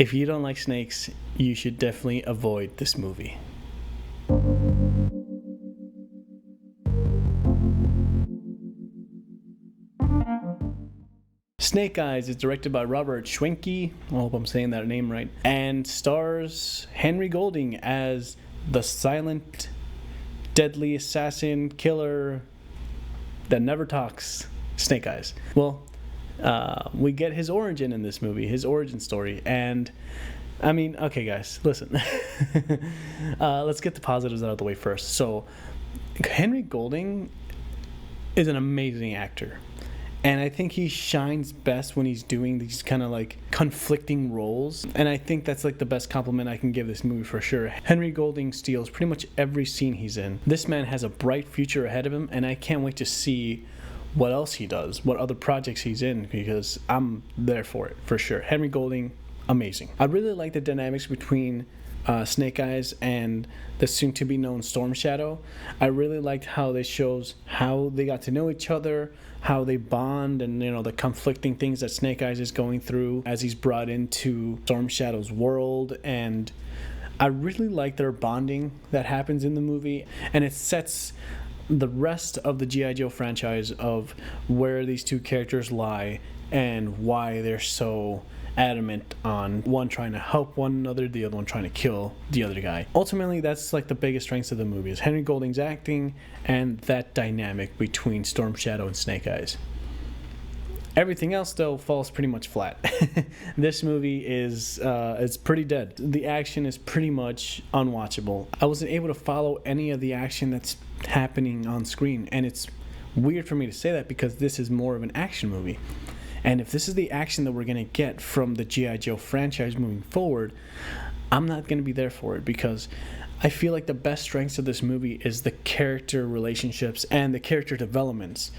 If you don't like snakes, you should definitely avoid this movie. Snake Eyes is directed by Robert Schwenke, I hope I'm saying that name right, and stars Henry Golding as the silent, deadly assassin killer that never talks, Snake Eyes. Well, we get his origin in this movie, his origin story, and I mean, okay guys, listen. Let's get the positives out of the way first. So, Henry Golding is an amazing actor. And I think he shines best when he's doing these kind of like conflicting roles. And I think that's like the best compliment I can give this movie for sure. Henry Golding steals pretty much every scene he's in. This man has a bright future ahead of him, and I can't wait to see what else he does, what other projects he's in, because I'm there for it for sure. Henry Golding, amazing. I really like the dynamics between Snake Eyes and the soon-to-be known Storm Shadow. I really liked how they shows how they got to know each other, how they bond, and the conflicting things that Snake Eyes is going through as he's brought into Storm Shadow's world. And I really like their bonding that happens in the movie, and it sets the rest of the G.I. Joe franchise of where these two characters lie and why they're so adamant on one trying to help one another, the other one trying to kill the other guy. Ultimately, that's like the biggest strengths of the movie is Henry Golding's acting and that dynamic between Storm Shadow and Snake Eyes. Everything else, though, falls pretty much flat. This movie is it's pretty dead. The action is pretty much unwatchable. I wasn't able to follow any of the action that's happening on screen, and it's weird for me to say that because this is more of an action movie. And if this is the action that we're going to get from the G.I. Joe franchise moving forward, I'm not going to be there for it, because I feel like the best strengths of this movie is the character relationships and the character developments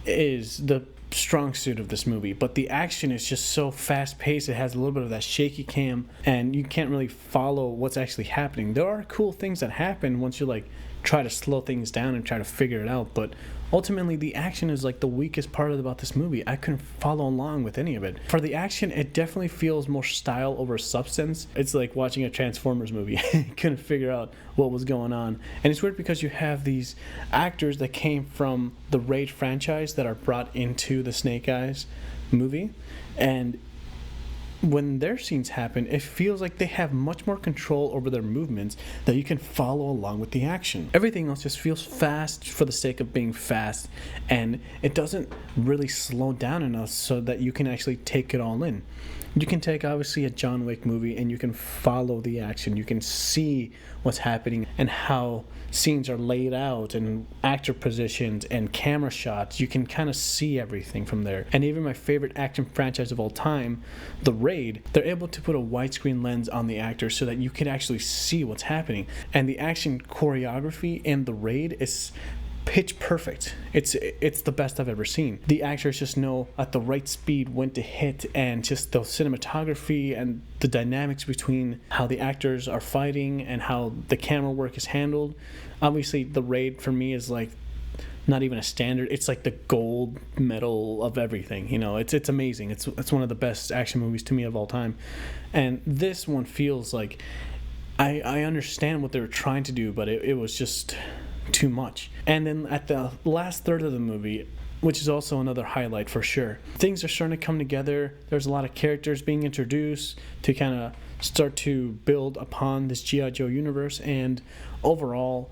is the strong suit of this movie. But the action is just so fast-paced. It has a little bit of that shaky cam, and you can't really follow what's actually happening. There are cool things that happen once you try to slow things down and try to figure it out, but ultimately the action is like the weakest part about this movie. I couldn't follow along with any of it. For the action, it definitely feels more style over substance. It's like watching a Transformers movie. Couldn't figure out what was going on. And it's weird because you have these actors that came from the Raid franchise that are brought into the Snake Eyes movie, and when their scenes happen, it feels like they have much more control over their movements, that you can follow along with the action. Everything else just feels fast for the sake of being fast, and it doesn't really slow down enough so that you can actually take it all in. You can take, obviously, a John Wick movie and you can follow the action. You can see what's happening and how scenes are laid out and actor positions and camera shots. You can kind of see everything from there. And even my favorite action franchise of all time, The Raid, they're able to put a widescreen lens on the actors so that you can actually see what's happening. And the action choreography in The Raid is pitch perfect. It's the best I've ever seen. The actors just know at the right speed when to hit, and just the cinematography and the dynamics between how the actors are fighting and how the camera work is handled. Obviously, The Raid for me is like not even a standard. It's like the gold medal of everything. It's amazing. It's one of the best action movies to me of all time. And this one feels like I understand what they were trying to do, but it was just too much. And then at the last third of the movie, which is also another highlight for sure, things are starting to come together. There's a lot of characters being introduced to kind of start to build upon this G.I. Joe universe, and overall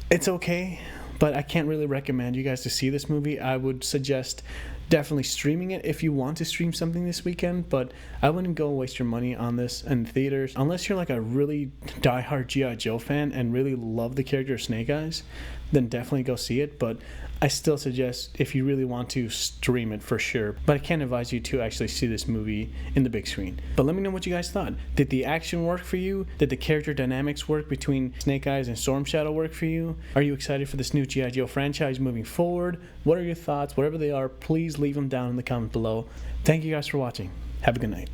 it's okay, but I can't really recommend you guys to see this movie. I would suggest definitely streaming it if you want to stream something this weekend, but I wouldn't go waste your money on this in theaters unless you're like a really diehard G.I. Joe fan and really love the character Snake Eyes. Then definitely go see it. But I still suggest, if you really want to, stream it for sure. But I can't advise you to actually see this movie in the big screen. But let me know what you guys thought. Did the action work for you? Did the character dynamics work between Snake Eyes and Storm Shadow work for you? Are you excited for this new G.I. Joe franchise moving forward? What are your thoughts? Whatever they are, please leave them down in the comments below. Thank you guys for watching. Have a good night.